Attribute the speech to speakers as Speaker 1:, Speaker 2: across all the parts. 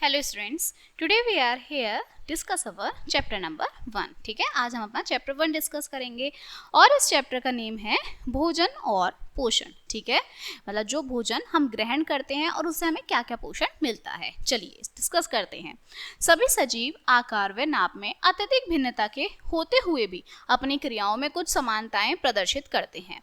Speaker 1: Hello students, today we are here discuss our chapter number 1। ठीक है, आज हम अपना चैप्टर 1 डिस्कस करेंगे और इस चैप्टर का नेम है भोजन और पोषण। ठीक है, मतलब जो भोजन हम ग्रहण करते हैं और उससे हमें क्या क्या पोषण मिलता है। चलिए डिस्कस करते हैं। सभी सजीव आकार व नाप में अत्यधिक भिन्नता के होते हुए भी अपनी क्रियाओं में कुछ समानताएं प्रदर्शित करते हैं।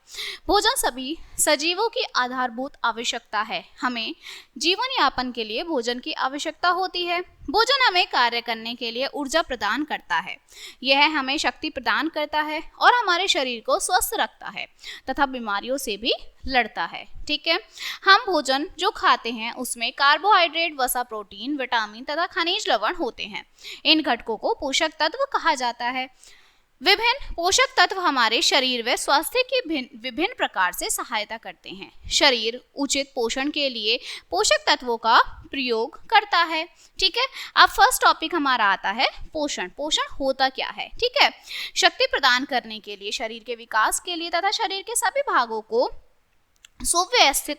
Speaker 1: भोजन सभी सजीवों की आधारभूत आवश्यकता है। हमें जीवन यापन के लिए भोजन की आवश्यकता होती है। भोजन हमें कार्य करने के लिए ऊर्जा प्रदान करता है। यह हमें शक्ति प्रदान करता है और हमारे शरीर को स्वस्थ रखता है तथा बीमारियों से भी लड़ता है। ठीक है, हम भोजन जो खाते हैं उसमें कार्बोहाइड्रेट, वसा, प्रोटीन, विटामिन तथा खनिज लवण होते हैं। इन घटकों को पोषक तत्व कहा जाता है। विभिन्न पोषक तत्व हमारे शरीर व स्वास्थ्य की विभिन्न प्रकार से सहायता करते हैं। शरीर उचित पोषण के लिए पोषक तत्वों का प्रयोग करता है। ठीक है, अब फर्स्ट टॉपिक हमारा आता है पोषण। पोषण होता क्या है? ठीक है, शक्ति प्रदान करने के लिए, शरीर के विकास के लिए तथा शरीर के सभी भागों को सुव्यवस्थित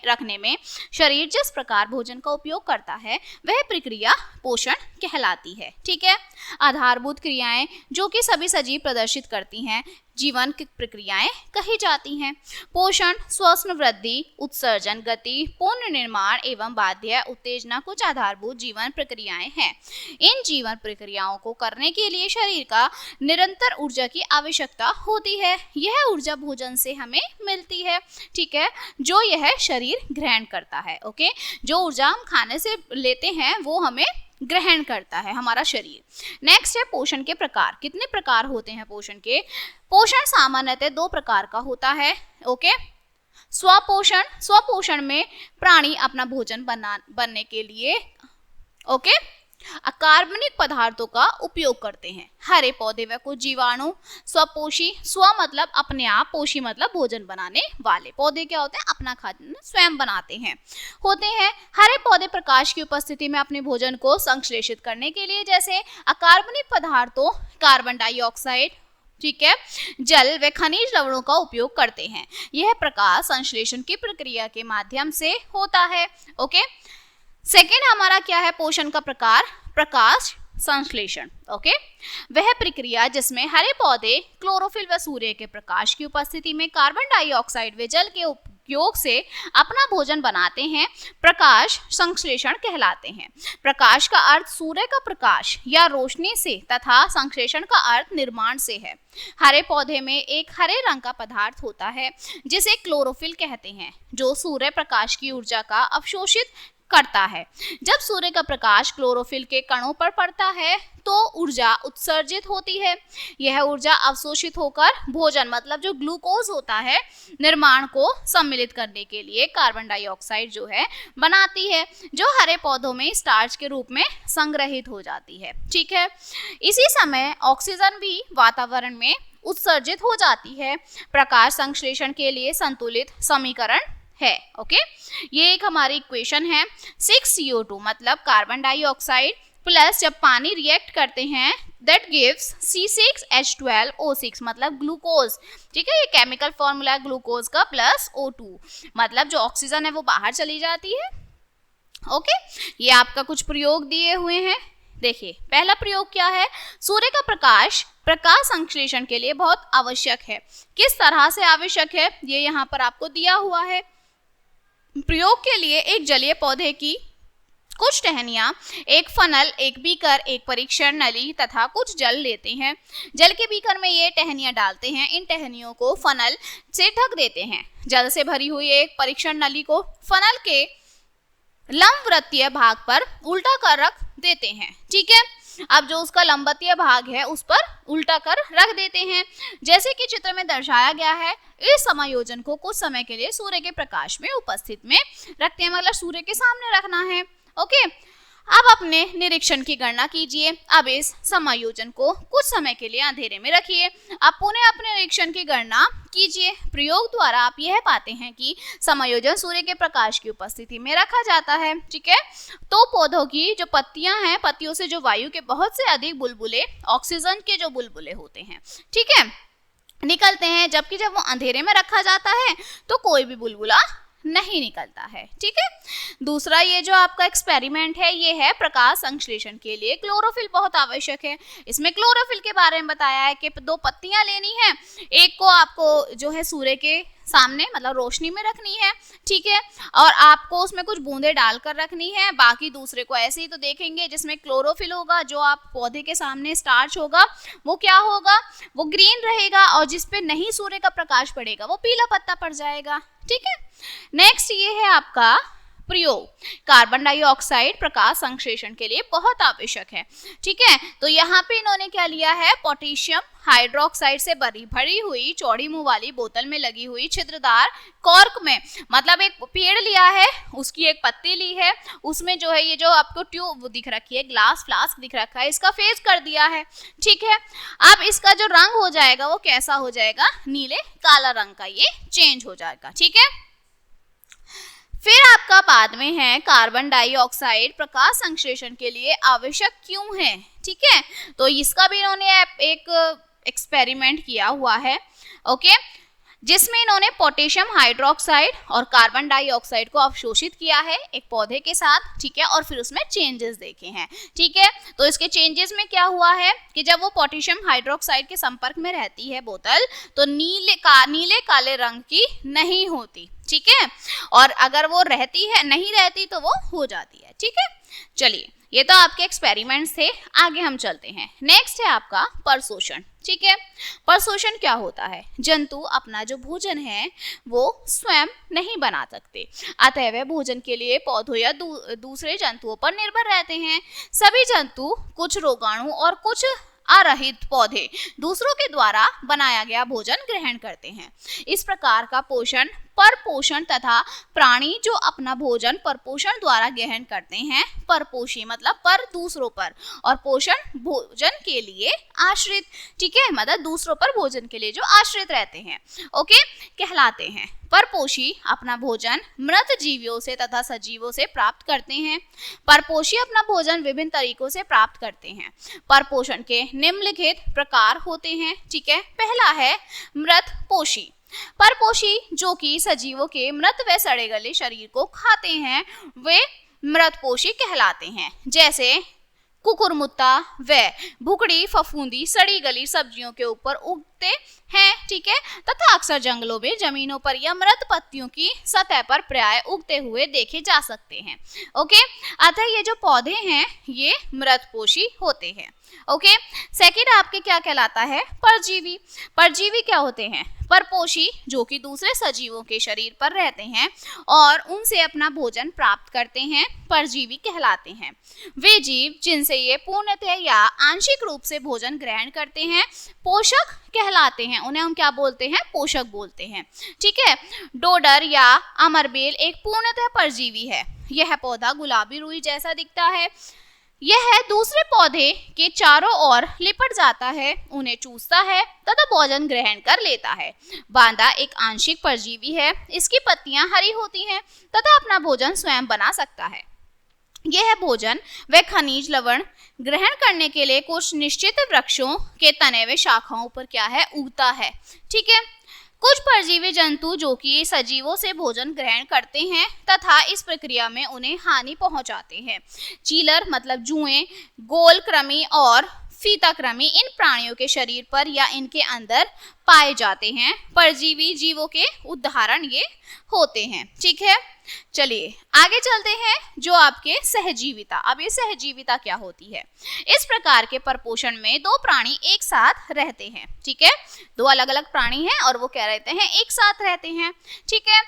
Speaker 1: रखने में शरीर जिस प्रकार भोजन का उपयोग करता है वह प्रक्रिया पोषण कहलाती है। ठीक है, आधारभूत क्रियाएं जो कि सभी सजीव प्रदर्शित करती हैं जीवन की प्रक्रियाएं कही जाती हैं। पोषण, श्वसन वृद्धि, उत्सर्जन, गति, पुनर्निर्माण एवं बाध्य उत्तेजना कुछ आधारभूत जीवन प्रक्रियाएं हैं। इन जीवन प्रक्रियाओं को करने के लिए शरीर का निरंतर ऊर्जा की आवश्यकता होती है। यह ऊर्जा भोजन से हमें मिलती है। ठीक है, जो यह शरीर ग्रहण करता है। ओके, जो ऊर्जा हम खाने से लेते हैं वो हमें ग्रहण करता है हमारा शरीर। नेक्स्ट है पोषण के प्रकार। कितने प्रकार होते हैं पोषण के? पोषण सामान्यतः 2 प्रकार का होता है। ओके, स्वपोषण। स्वपोषण में प्राणी अपना भोजन बनने के लिए अकार्बनिक पदार्थों का उपयोग करते हैं। हरे पौधे व कुछ जीवाणु स्वपोषी। स्व मतलब अपने आप, पोषी मतलब भोजन बनाने वाले। पौधे क्या होते हैं? अपना खाद्य स्वयं बनाते हैं होते हैं। हरे पौधे प्रकाश की उपस्थिति में अपने भोजन को संश्लेषित करने के लिए जैसे अकार्बनिक पदार्थों, कार्बन डाइऑक्साइड, ठीक है, जल व खनिज लवणों का उपयोग करते हैं। यह प्रकाश संश्लेषण की प्रक्रिया के माध्यम से होता है। ओके, सेकेंड हमारा क्या है पोषण का प्रकार? प्रकाश संश्लेषण। ओके, वह प्रक्रिया जिसमें हरे पौधे क्लोरोफिल व सूर्य के प्रकाश की उपस्थिति में कार्बन डाइऑक्साइड व जल के उपयोग से अपना भोजन बनाते हैं, प्रकाश संश्लेषण कहलाते हैं। प्रकाश का अर्थ सूर्य का प्रकाश या रोशनी से तथा संश्लेषण का अर्थ निर्माण से है। हरे पौधे में एक हरे रंग का पदार्थ होता है जिसे क्लोरोफिल कहते हैं, जो सूर्य प्रकाश की ऊर्जा का अवशोषित करता है। जब सूर्य का प्रकाश क्लोरोफिल के कणों पर पड़ता है तो ऊर्जा उत्सर्जित होती है। यह ऊर्जा अवशोषित होकर भोजन मतलब जो ग्लूकोज होता है निर्माण को सम्मिलित करने के लिए कार्बन डाइऑक्साइड जो है बनाती है, जो हरे पौधों में स्टार्च के रूप में संग्रहित हो जाती है। ठीक है, इसी समय ऑक्सीजन भी वातावरण में उत्सर्जित हो जाती है। प्रकाश संश्लेषण के लिए संतुलित समीकरण है। ओके, ये एक हमारी इक्वेशन है। 6CO2 मतलब कार्बन डाइऑक्साइड प्लस जब पानी रिएक्ट करते हैं दैट गिव्स C6H12O6 मतलब ग्लूकोज। ठीक है, ये केमिकल फॉर्मूला है ग्लूकोज का प्लस O2 मतलब जो ऑक्सीजन है वो बाहर चली जाती है। ओके, ये आपका कुछ प्रयोग दिए हुए हैं। देखिए, पहला प्रयोग क्या है? सूर्य का प्रकाश संश्लेषण के लिए बहुत आवश्यक है। किस तरह से आवश्यक है ये यहाँ पर आपको दिया हुआ है। प्रयोग के लिए एक जलीय पौधे की कुछ टहनियां, एक फनल, एक बीकर, एक परीक्षण नली तथा कुछ जल लेते हैं। जल के बीकर में ये टहनियां डालते हैं। इन टहनियों को फनल से ढक देते हैं। जल से भरी हुई एक परीक्षण नली को फनल के लंबवृत्तीय भाग पर उल्टा कर रख देते हैं। ठीक है, अब जो उसका लंबवतीय भाग है उस पर उल्टा कर रख देते हैं, जैसे कि चित्र में दर्शाया गया है। इस समायोजन को कुछ समय के लिए सूर्य के प्रकाश में उपस्थित में रखते हैं, मतलब सूर्य के सामने रखना है। ओके, अब अपने निरीक्षण की गणना कीजिए। अब इस समायोजन को कुछ समय के लिए अंधेरे में रखिए। अब पुनः अपने निरीक्षण की गणना कीजिए। प्रयोग द्वारा आप यह पाते हैं कि समायोजन सूर्य के प्रकाश की उपस्थिति में रखा जाता है। ठीक है, तो पौधों की जो पत्तियां हैं, पत्तियों से जो वायु के बहुत से अधिक बुलबुले, ऑक्सीजन के जो बुलबुले होते हैं, ठीक है, निकलते हैं। जबकि जब वो अंधेरे में रखा जाता है तो कोई भी बुलबुला नहीं निकलता है। ठीक है, दूसरा ये जो आपका एक्सपेरिमेंट है ये है प्रकाश संश्लेषण के लिए क्लोरोफिल बहुत आवश्यक है। इसमें क्लोरोफिल के बारे में बताया है कि 2 पत्तियां लेनी है, एक को आपको जो है सूर्य के सामने मतलब रोशनी में रखनी है, ठीक है, और आपको उसमें कुछ बूंदे डालकर रखनी है, बाकी दूसरे को ऐसे ही तो देखेंगे जिसमें क्लोरोफिल होगा, जो आप पौधे के सामने स्टार्च होगा वो क्या होगा, वो ग्रीन रहेगा, और जिस पे नहीं सूर्य का प्रकाश पड़ेगा वो पीला पत्ता पड़ जाएगा। ठीक है, नेक्स्ट ये है आपका प्रयोग, कार्बन डाइऑक्साइड प्रकाश संश्लेषण के लिए बहुत आवश्यक है। ठीक है, तो यहाँ पे इन्होंने क्या लिया है, पोटेशियम हाइड्रोक्साइड से भरी हुई चौड़ी मुंह वाली बोतल में लगी हुई छिद्रदार कॉर्क में, मतलब एक पेड़ लिया है, उसकी एक पत्ती ली है, उसमें जो है ये जो आपको ट्यूब दिख रखी है, ग्लास फ्लास्क दिख रखा है, इसका फेस कर दिया है। ठीक है, अब इसका जो रंग हो जाएगा वो कैसा हो जाएगा, नीले काला रंग का ये चेंज हो जाएगा। ठीक है, फिर आपका बाद में है कार्बन डाइऑक्साइड प्रकाश संश्लेषण के लिए आवश्यक क्यों है। ठीक है, तो इसका भी इन्होंने एक एक्सपेरिमेंट किया हुआ है, ओके, जिसमें इन्होंने पोटेशियम हाइड्रोक्साइड और कार्बन डाइऑक्साइड को अवशोषित किया है एक पौधे के साथ। ठीक है, और फिर उसमें चेंजेस देखे हैं। ठीक है, तो इसके चेंजेस में क्या हुआ है कि जब वो पोटेशियम हाइड्रोक्साइड के संपर्क में रहती है बोतल, तो नीले काले रंग की नहीं होती। ठीक है, और अगर वो नहीं रहती तो वो हो जाती है। ठीक है, चलिए ये तो आपके एक्सपेरिमेंट्स थे, आगे हम चलते हैं। नेक्स्ट है आपका परशोषण। ठीक है, परशोषण क्या होता है, जंतु अपना जो भोजन है वो स्वयं नहीं बना सकते, अतः वे भोजन के लिए पौधों या दूसरे जंतुओं पर निर्भर रहते हैं। सभी जंतु कुछ रोगाणु और कुछ अरहित पौधे दूसरों के द्वारा बनाया गया भोजन ग्रहण करते हैं। इस प्रकार का पोषण परपोषण तथा प्राणी जो अपना भोजन परपोषण द्वारा ग्रहण करते हैं, परपोषी मतलब पर दूसरों पर, और पोषण भोजन के लिए आश्रित। ठीक है, मतलब दूसरों पर भोजन के लिए जो आश्रित रहते हैं, ओके, कहलाते हैं। परपोषी अपना भोजन मृत जीवियों से तथा सजीवों से प्राप्त करते हैं। परपोषी अपना भोजन विभिन्न तरीकों से प्राप्त करते हैं। परपोषण के निम्नलिखित प्रकार होते हैं। ठीक है, पहला है मृत पोषी। परपोषी जो कि सजीवों के मृत व सड़े गले शरीर को खाते हैं, वे मृतपोषी कहलाते हैं। जैसे कुकुरमुत्ता व भुकड़ी फफूंदी सड़ी गली सब्जियों के ऊपर उगते हैं। ठीक है, तथा अक्सर जंगलों में जमीनों पर या मृत पत्तियों की सतह पर प्राय उगते हुए देखे जा सकते हैं। ओके, अतः ये जो पौधे हैं ये मृतपोषी होते हैं। ओके, सेकंड आपके क्या कहलाता है, परजीवी। परजीवी क्या होते हैं, परपोषी जो कि दूसरे सजीवों के शरीर पर रहते हैं और उनसे अपना भोजन प्राप्त करते हैं, परजीवी कहलाते हैं। वे जीव जिनसे ये पूर्णतः या आंशिक रूप से भोजन ग्रहण करते हैं पोषक कहलाते हैं, उन्हें हम क्या बोलते हैं, पोषक बोलते हैं। ठीक है, डोडर या अमरबेल एक पूर्णतः परजीवी है। यह पौधा गुलाबी रुई जैसा दिखता है। यह दूसरे पौधे के चारों ओर लिपट जाता है, उन्हें चूसता है तथा भोजन ग्रहण कर लेता है। बांदा एक आंशिक परजीवी है। इसकी पत्तियां हरी होती हैं तथा अपना भोजन स्वयं बना सकता है। यह भोजन व खनिज लवण ग्रहण करने के लिए कुछ निश्चित वृक्षों के तने व शाखाओं पर क्या है, उगता है। ठीक है, कुछ परजीवी जंतु जो कि सजीवों से भोजन ग्रहण करते हैं तथा इस प्रक्रिया में उन्हें हानि पहुंचाते हैं। चीलर मतलब जुएं, गोलकृमि और फीताकृमि इन प्राणियों के शरीर पर या इनके अंदर पाए जाते हैं। परजीवी जीवों के उदाहरण ये होते हैं। ठीक है, चलिए आगे चलते हैं जो आपके सहजीविता। अब ये सहजीविता क्या होती है, इस प्रकार के परपोषण में दो प्राणी एक साथ रहते हैं। ठीक है, दो अलग अलग प्राणी हैं और वो क्या रहते हैं, एक साथ रहते हैं। ठीक है,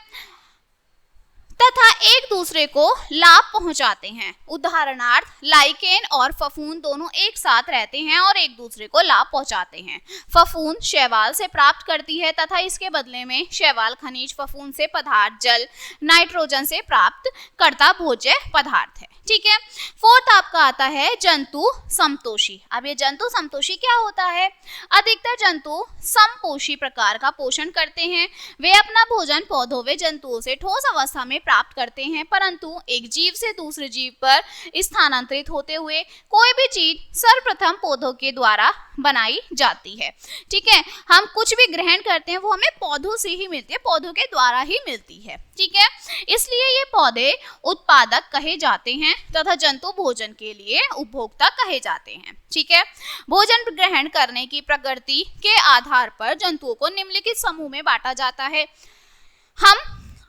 Speaker 1: तथा एक दूसरे को लाभ पहुंचाते हैं। उदाहरणार्थ लाइकेन और फफूंद दोनों एक साथ रहते हैं और एक दूसरे को लाभ पहुंचाते हैं। फफूंद शैवाल से प्राप्त करती है तथा इसके बदले में शैवाल खनिज फफूंद से पदार्थ जल नाइट्रोजन से प्राप्त करता भोज्य पदार्थ है। ठीक है, फोर्थ आपका आता है जंतु समतोषी। अब ये जंतु समतोषी क्या होता है, अधिकतर जंतु समपोषी प्रकार का पोषण करते हैं। वे अपना भोजन पौधों व जंतुओं से ठोस अवस्था में प्राप्त करते हैं, परंतु एक जीव से दूसरे जीव पर स्थानांतरित होते हुए कोई भी चीज सर्वप्रथम पौधों के द्वारा बनाई जाती है। ठीक है, हम कुछ भी ग्रहण करते हैं वो हमें पौधों से ही मिलती है, पौधों के द्वारा ही मिलती है। ठीक है, इसलिए ये पौधे उत्पादक कहे जाते हैं तथा जंतु भोजन के लिए उपभोक्ता कहे जाते हैं। ठीक है, भोजन ग्रहण करने की प्रकृति के आधार पर जंतुओं को निम्नलिखित समूह में बांटा जाता है। हम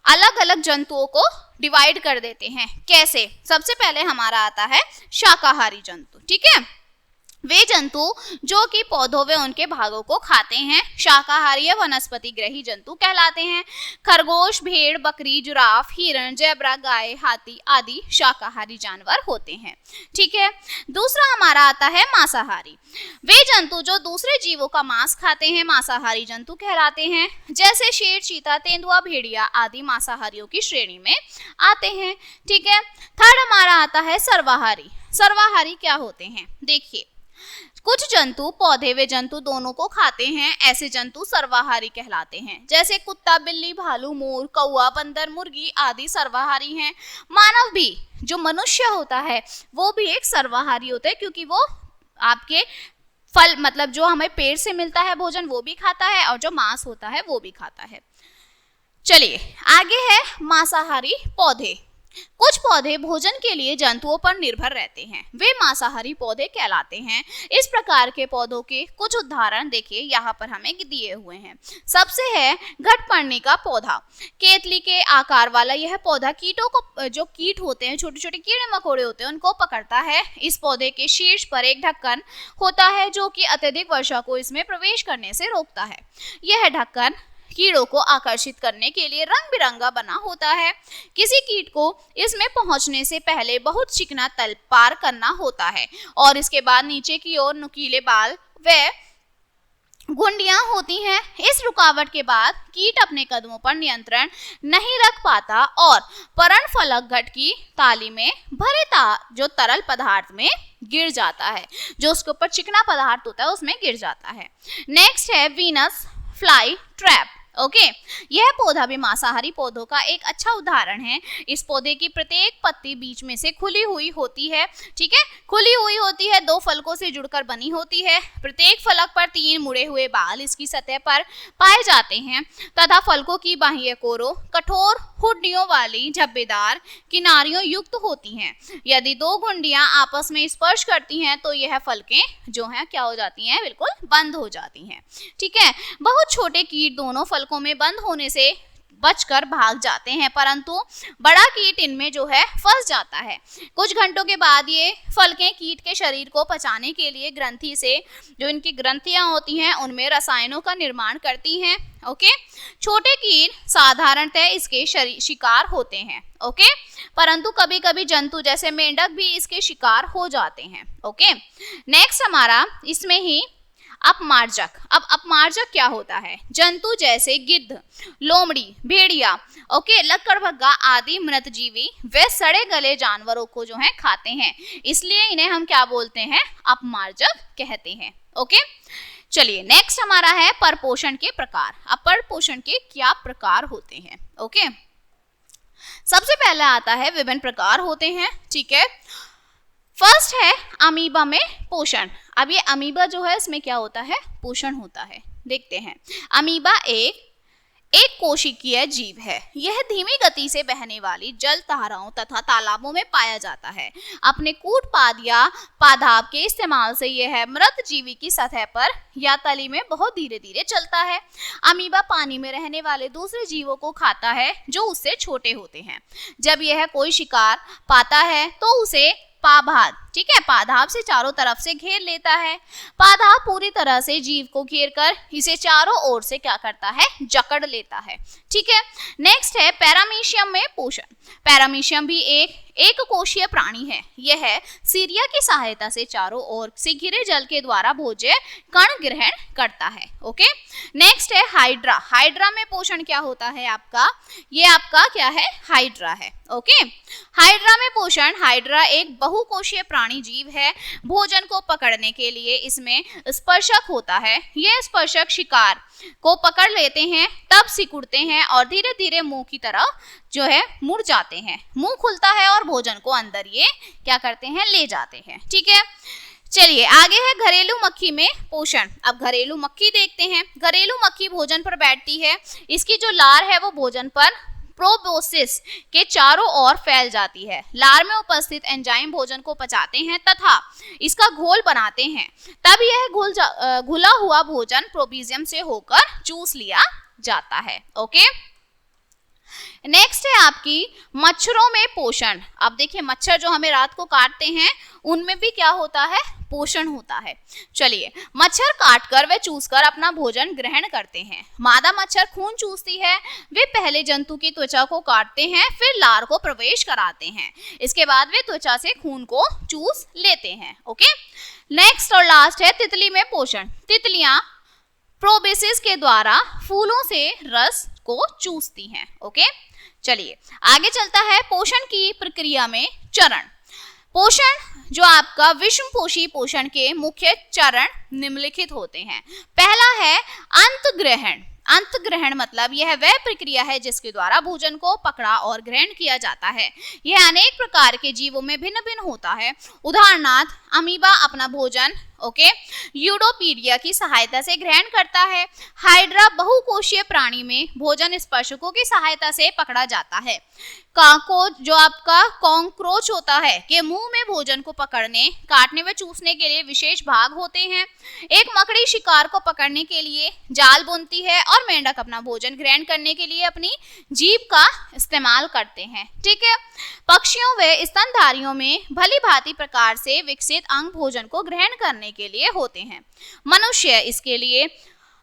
Speaker 1: अलग अलग जंतुओं को डिवाइड कर देते हैं। कैसे? सबसे पहले हमारा आता है शाकाहारी जंतु। ठीक है, वे जंतु जो कि पौधों व उनके भागों को खाते हैं शाकाहारी या वनस्पति ग्रही जंतु कहलाते हैं। खरगोश, भेड़, बकरी, जुराफ, हिरण, जेब्रा, गाय, हाथी आदि शाकाहारी जानवर होते हैं। ठीक है, दूसरा हमारा आता है मांसाहारी। वे जंतु जो दूसरे जीवों का मांस खाते हैं मांसाहारी जंतु कहलाते हैं। जैसे शेर, चीता, तेंदुआ, भेड़िया आदि मांसाहारियों की श्रेणी में आते हैं। ठीक है, थर्ड हमारा आता है सर्वाहारी। सर्वाहारी क्या होते हैं? देखिए, कुछ जंतु पौधे व जंतु दोनों को खाते हैं, ऐसे जंतु सर्वाहारी कहलाते हैं। जैसे कुत्ता, बिल्ली, भालू, मोर, कौवा, बंदर, मुर्गी आदि सर्वाहारी हैं। मानव भी, जो मनुष्य होता है वो भी एक सर्वाहारी होता है, क्योंकि वो आपके फल मतलब जो हमें पेड़ से मिलता है भोजन वो भी खाता है और जो मांस होता है वो भी खाता है। चलिए आगे है मांसाहारी पौधे। कुछ पौधे भोजन के लिए जंतुओं पर निर्भर रहते हैं, वे मांसाहारी पौधे कहलाते हैं। इस प्रकार के पौधों के कुछ उदाहरण देखिए यहाँ पर हमें दिए हुए हैं। सबसे है घटपर्णी का पौधा। केतली के आकार वाला यह पौधा कीटों को, जो कीट होते हैं, छोटे छोटे कीड़े मकोड़े होते हैं, उनको पकड़ता है। इस पौधे के शीर्ष पर एक ढक्कन होता है जो कि अत्यधिक वर्षा को इसमें प्रवेश करने से रोकता है। यह ढक्कन कीड़ों को आकर्षित करने के लिए रंग बिरंगा बना होता है। किसी कीट को इसमें पहुंचने से पहले बहुत चिकना तल पार करना होता है और इसके बाद नीचे की ओर नुकीले बाल व घुंडियां होती हैं। इस रुकावट के बाद कीट अपने कदमों पर नियंत्रण नहीं रख पाता और पर्णफलक घट की ताली में भरे जो तरल पदार्थ में गिर जाता है, जो उसके ऊपर चिकना पदार्थ होता है उसमें गिर जाता है। नेक्स्ट है वीनस फ्लाई ट्रैप। ओके, यह पौधा भी मांसाहारी पौधों का एक अच्छा उदाहरण है। इस पौधे की प्रत्येक पत्ती बीच में से खुली हुई होती है। ठीक है, खुली हुई होती है, 2 फलकों से जुड़कर बनी होती है। प्रत्येक फलक पर 3 मुड़े हुए बाल इसकी सतह पर पाए जाते हैं तथा फलकों की बाह्य कोरों कठोर हुड्डियों वाली झब्बेदार किनारियों युक्त होती हैं। यदि 2 घुंडियां आपस में स्पर्श करती हैं तो यह फलकें जो हैं क्या हो जाती हैं? बिल्कुल बंद हो जाती हैं। ठीक है, बहुत छोटे कीट दोनों फलकों में बंद होने से बचकर भाग जाते हैं, परंतु बड़ा कीट इनमें जो है फंस जाता है। कुछ घंटों के बाद ये फलकें कीट के शरीर को पचाने के लिए ग्रंथि से, जो इनकी ग्रंथियां होती हैं उनमें रसायनों का निर्माण करती हैं। ओके, छोटे कीट साधारणतः इसके शिकार होते हैं। ओके, परंतु कभी कभी जंतु जैसे मेंढक भी इसके शिकार हो जाते हैं। ओके, नेक्स्ट हमारा इसमें ही अपमार्जक। अब अपमार्जक क्या होता है? जंतु जैसे गिद्ध, लोमड़ी, भेड़िया, ओके, लक्कड़बग्गा आदि मृतजीवी वे सड़े गले जानवरों को जो है खाते हैं, इसलिए इन्हें हम क्या बोलते हैं? अपमार्जक कहते हैं। ओके, चलिए नेक्स्ट हमारा है परपोषण के प्रकार। अब परपोषण के क्या प्रकार होते हैं? ओके, सबसे पहले आता है विभिन्न प्रकार होते हैं। ठीक है, फर्स्ट है अमीबा में पोषण। अब ये अमीबा जो है इसमें क्या होता है? पोषण होता है। देखते हैं, अमीबा एक कोशिकीय जीव है। यह धीमी गति से बहने वाली जल धाराओं तथा तालाबों में पाया जाता है। अपने कूटपाद या पादाब के इस्तेमाल से यह मृत जीवी की सतह पर या तली में बहुत धीरे धीरे चलता है। अमीबा पानी में रहने वाले दूसरे जीवों को खाता है जो उससे छोटे होते हैं। जब यह कोई शिकार पाता है तो उसे पाभाद, ठीक है, पादाब से चारों तरफ से घेर लेता है। पादाब पूरी तरह से जीव को घेरकर इसे चारों ओर से क्या करता है? जकड़ लेता है। ठीक है, नेक्स्ट है पैरामीशियम में पोषण। पैरामीशियम भी एक एक कोशीय प्राणी है। यह सीरिया की सहायता से चारों ओर से घिरे जल के द्वारा भोज्य कण ग्रहण करता है। ओके, नेक्स्ट है हाइड्रा। हाइड्रा में पोषण क्या होता है आपका, ये आपका क्या है, हाइड्रा है। ओके, हाइड्रा में पोषण, हाइड्रा एक बहुकोशीय प्राणी जीव है। भोजन को पकड़ने के लिए इसमें स्पर्शक होता है। यह स्पर्शक शिकार को पकड़ लेते हैं, तब सिकुड़ते हैं और धीरे धीरे मुंह की तरफ जो है मुड़ जाते हैं। मुंह खुलता है और भोजन को अंदर ये क्या करते हैं, ले जाते हैं। ठीक है, चलिए आगे है घरेलू मक्खी में पोषण। अब घरेलू मक्खी देखते हैं। घरेलू मक्खी भोजन पर बैठती है। इसकी जो लार है वो भोजन पर प्रोबोसिस के चारों ओर फैल जाती है। लार में उपस्थित एंजाइम भोजन को पचाते हैं तथा इसका घोल बनाते हैं। तब यह घुला हुआ भोजन प्रोबीजियम से होकर चूस लिया जाता है। ओके, नेक्स्ट है आपकी मच्छरों में पोषण। अब देखिए मच्छर जो हमें रात को काटते हैं उनमें भी क्या होता है, पोषण होता है। चलिए, मच्छर काटकर वे चूसकर अपना भोजन ग्रहण करते हैं। मादा मच्छर खून चूसती है। वे पहले जंतु की त्वचा को काटते हैं, फिर लार को प्रवेश कराते हैं। इसके बाद वे त्वचा से खून को चूस लेते हैं। ओके, नेक्स्ट और लास्ट है तितली में पोषण। तितलियां प्रोबेसिस के द्वारा फूलों से रस को चूसती हैं। ओके, चलिए आगे चलता है पोषण की प्रक्रिया में चरण। पोषण जो आपका विषमपोषी पोषण के मुख्य चरण निम्नलिखित होते हैं। पहला है अंतग्रहण। अंतग्रहण मतलब यह वह प्रक्रिया है जिसके द्वारा भोजन को पकड़ा और ग्रहण किया जाता है। यह अनेक प्रकार के जीवों में भिन्न भिन्न होता है। उदाहरणार्थ अमीबा अपना भोजन यूडोपीडिया की सहायता से ग्रहण करता है। हाइड्रा बहुकोशीय प्राणी में भोजन स्पर्शकों की सहायता से पकड़ा जाता है। काकोच जो आपका कॉकरोच होता है कि मुंह में भोजन को पकड़ने, काटने व चूसने के लिए विशेष भाग होते हैं। एक मकड़ी शिकार को पकड़ने के लिए जाल बुनती है और मेंढक अपना भोजन ग्रहण करने के लिए अपनी जीभ का इस्तेमाल करते हैं। ठीक है, पक्षियों व स्तनधारियों में भली भांति प्रकार से विकसित अंग भोजन को ग्रहण करने के लिए होते हैं। मनुष्य इसके लिए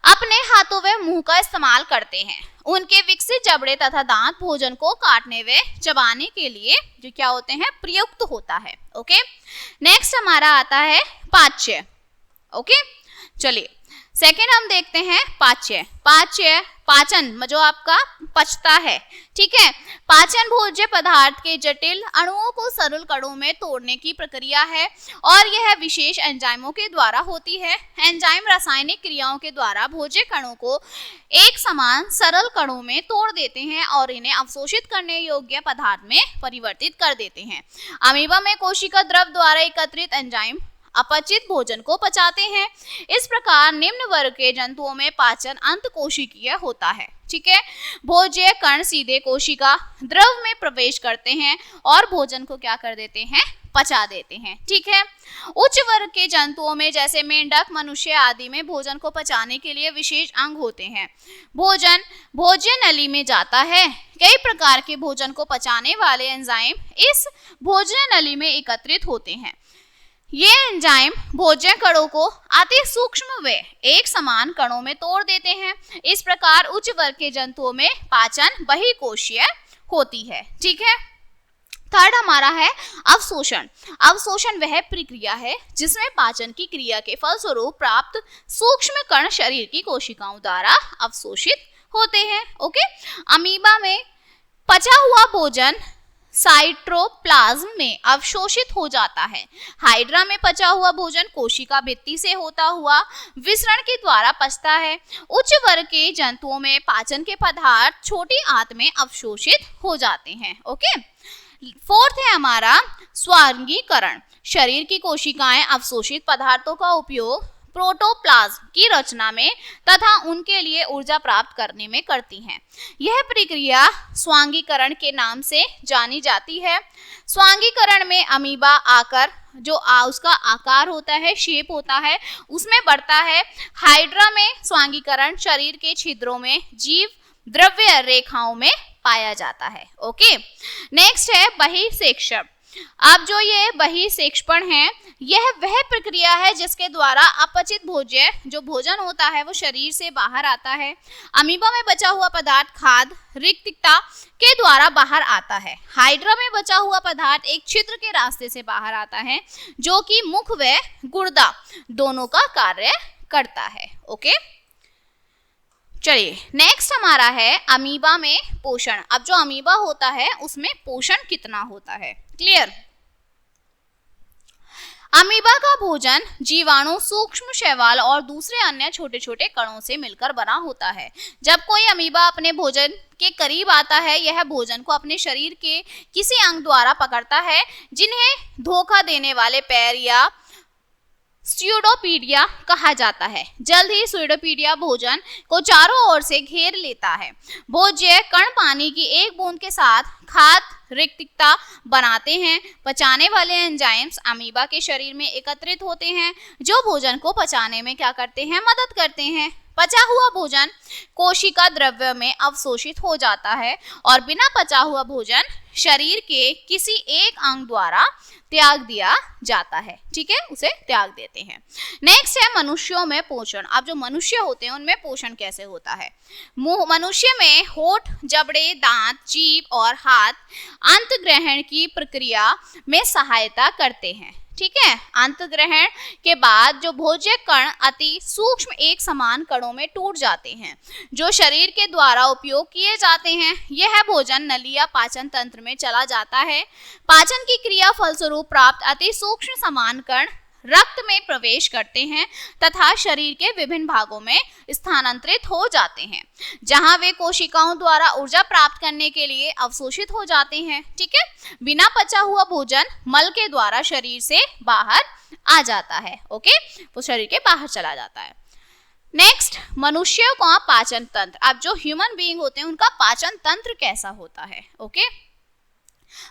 Speaker 1: अपने हाथों व मुंह का इस्तेमाल करते हैं। उनके विकसित जबड़े तथा दांत भोजन को काटने व चबाने के लिए जो क्या होते हैं, प्रयुक्त होता है। ओके, नेक्स्ट हमारा आता है पाच्य। ओके, चलिए सेकेंड हम देखते हैं पाच्य। पाच्य पाचन जो आपका पचता है। ठीक है, पाचन भोज्य पदार्थ के जटिल अणुओं को सरल कणों में तोड़ने की प्रक्रिया है और यह विशेष एंजाइमों के द्वारा होती है। एंजाइम रासायनिक क्रियाओं के द्वारा भोज्य कणों को एक समान सरल कणों में तोड़ देते हैं और इन्हें अवशोषित करने योग्य पदार्थ में परिवर्तित कर देते हैं। अमीबा में कोशिका द्रव द्वारा एकत्रित एंजाइम अपचित भोजन को पचाते हैं। इस प्रकार निम्न वर्ग के जंतुओं में पाचन अंतकोशिकीय होता है। ठीक है, भोज्य कण सीधे कोशिका द्रव में प्रवेश करते हैं और भोजन को क्या कर देते हैं, पचा देते हैं। ठीक है, उच्च वर्ग के जंतुओं में जैसे मेंढक, मनुष्य आदि में भोजन को पचाने के लिए विशेष अंग होते हैं। भोजन भोज्य नली में जाता है। कई प्रकार के भोजन को पचाने वाले एंजाइम इस भोज्य नली में एकत्रित होते हैं। ये एंजाइम भोज्य कणों को अति सूक्ष्म व एक समान कणों में तोड़ देते हैं। इस प्रकार उच्च वर्ग के जंतुओं में पाचन बहिकोशीय होती है। ठीक है, थर्ड हमारा है अवशोषण। अवशोषण वह प्रक्रिया है जिसमें पाचन की क्रिया के फलस्वरूप प्राप्त सूक्ष्म कण शरीर की कोशिकाओं द्वारा अवशोषित होते हैं। ओके, अमीबा में पचा हुआ भोजन साइटोप्लाज्म में अवशोषित हो जाता है। हाइड्रा में पचा हुआ भोजन कोशिका भित्ति से होता हुआ विसरण के द्वारा पचता है। उच्च वर्ग के जंतुओं में पाचन के पदार्थ छोटी आंत में अवशोषित हो जाते हैं। ओके, फोर्थ है हमारा स्वांगीकरण। शरीर की कोशिकाएं अवशोषित पदार्थों का उपयोग प्रोटोप्लाज्म की रचना में तथा उनके लिए ऊर्जा प्राप्त करने में करती हैं। यह प्रक्रिया स्वांगीकरण के नाम से जानी जाती है। स्वांगीकरण में अमीबा आकर जो उसका आकार होता है, शेप होता है, उसमें बढ़ता है। हाइड्रा में स्वांगीकरण शरीर के छिद्रों में जीव द्रव्य रेखाओं में पाया जाता है। ओके, नेक्स्ट है बहिक्षेपण। अब जो ये बहिःक्षेपण है, यह वह प्रक्रिया है जिसके द्वारा अपचित भोज्य जो भोजन होता है वो शरीर से बाहर आता है। अमीबा में बचा हुआ पदार्थ खाद्य रिक्तता के द्वारा बाहर आता है। हाइड्रा में बचा हुआ पदार्थ एक छिद्र के रास्ते से बाहर आता है जो कि मुख व गुर्दा दोनों का कार्य करता है। ओके, चलिए नेक्स्ट हमारा है अमीबा में पोषण। अब जो अमीबा होता है उसमें पोषण कितना होता है, क्लियर। अमीबा का भोजन जीवाणु, सूक्ष्म शैवाल और दूसरे अन्य छोटे छोटे कणों से मिलकर बना होता है। जब कोई अमीबा अपने भोजन के करीब आता है, यह भोजन को अपने शरीर के किसी अंग द्वारा पकड़ता है, जिन्हें धोखा देने वाले पैर या स्यूडोपीडिया कहा जाता है। जल्द ही स्यूडोपीडिया भोजन को चारों ओर से घेर लेता है। भोज्य कण पानी की एक बूंद के साथ खाद्य रिक्तता बनाते हैं। पचाने वाले एंजाइम्स अमीबा के शरीर में एकत्रित होते हैं जो भोजन को पचाने में क्या करते हैं, मदद करते हैं। पचा हुआ भोजन कोशिका द्रव्य में अवशोषित हो जाता है और बिना पचा हुआ भोजन शरीर के किसी एक अंग द्वारा त्याग दिया जाता है। ठीक है, उसे त्याग देते हैं। नेक्स्ट है मनुष्यों में पोषण। अब जो मनुष्य होते हैं उनमें पोषण कैसे होता है। मनुष्य में होठ, जबड़े, दांत, जीभ और हाथ अंत ग्रहण की प्रक्रिया में सहायता करते हैं। ठीक है, अंत ग्रहण के बाद जो भोज्य कण अति सूक्ष्म एक समान कणों में टूट जाते हैं जो शरीर के द्वारा उपयोग किए जाते हैं। यह भोजन नली या पाचन तंत्र में चला जाता है। पाचन की क्रिया फलस्वरूप प्राप्त अति सूक्ष्म समान कण रक्त में प्रवेश करते हैं तथा शरीर के विभिन्न भागों में स्थानांतरित हो जाते हैं, जहां वे कोशिकाओं द्वारा ऊर्जा प्राप्त करने के लिए अवशोषित हो जाते हैं। ठीक है, बिना पचा हुआ भोजन मल के द्वारा शरीर से बाहर आ जाता है। ओके, वो शरीर के बाहर चला जाता है। नेक्स्ट, मनुष्य का पाचन तंत्र। अब जो ह्यूमन बीइंग होते हैं उनका पाचन तंत्र कैसा होता है। ओके,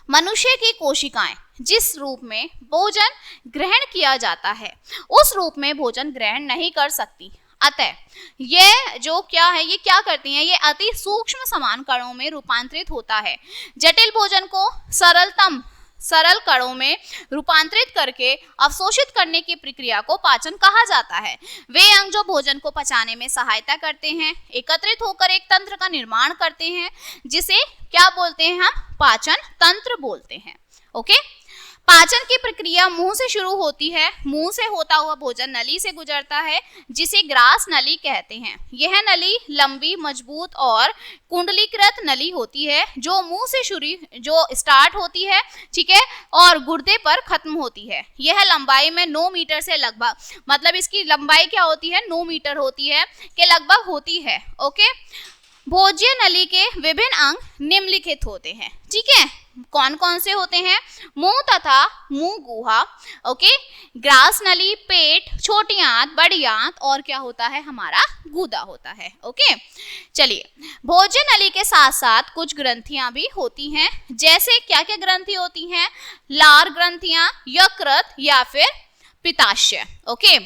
Speaker 1: मनुष्य की कोशिकाएं जिस रूप में भोजन ग्रहण किया जाता है उस रूप में भोजन ग्रहण नहीं कर सकती। अतः ये जो क्या है, ये क्या करती हैं, ये अति सूक्ष्म समान कणों में रूपांतरित होता है। जटिल भोजन को सरल कणों में रूपांतरित करके अवशोषित करने की प्रक्रिया को पाचन कहा जाता है। वे अंग जो भोजन को पचाने में सहायता करते हैं एकत्रित होकर एक तंत्र का निर्माण करते हैं जिसे क्या बोलते हैं, हम पाचन तंत्र बोलते हैं। ओके, पाचन की प्रक्रिया मुंह से शुरू होती है। मुंह से होता हुआ भोजन नली से गुजरता है जिसे ग्रास नली कहते हैं। यह नली लंबी, मजबूत और कुंडलीकृत नली होती है जो मुंह से जो स्टार्ट होती है, ठीक है, और गुर्दे पर खत्म होती है। यह लंबाई में 9 मीटर से लगभग, मतलब इसकी लंबाई क्या होती है, 9 मीटर होती है के लगभग होती है। ओके, भोज्य नली के विभिन्न अंग निम्नलिखित होते हैं। ठीक है, कौन कौन से होते हैं, मुंह तथा मुंह गुहा, ओके, ग्रास नली, पेट, छोटी आंत, बड़ी आंत और क्या होता है, हमारा गूदा होता है। ओके, चलिए, भोज्य नली के साथ साथ कुछ ग्रंथियां भी होती हैं। जैसे क्या क्या ग्रंथि होती हैं, लार ग्रंथियां, यकृत या फिर पित्ताशय। ओके,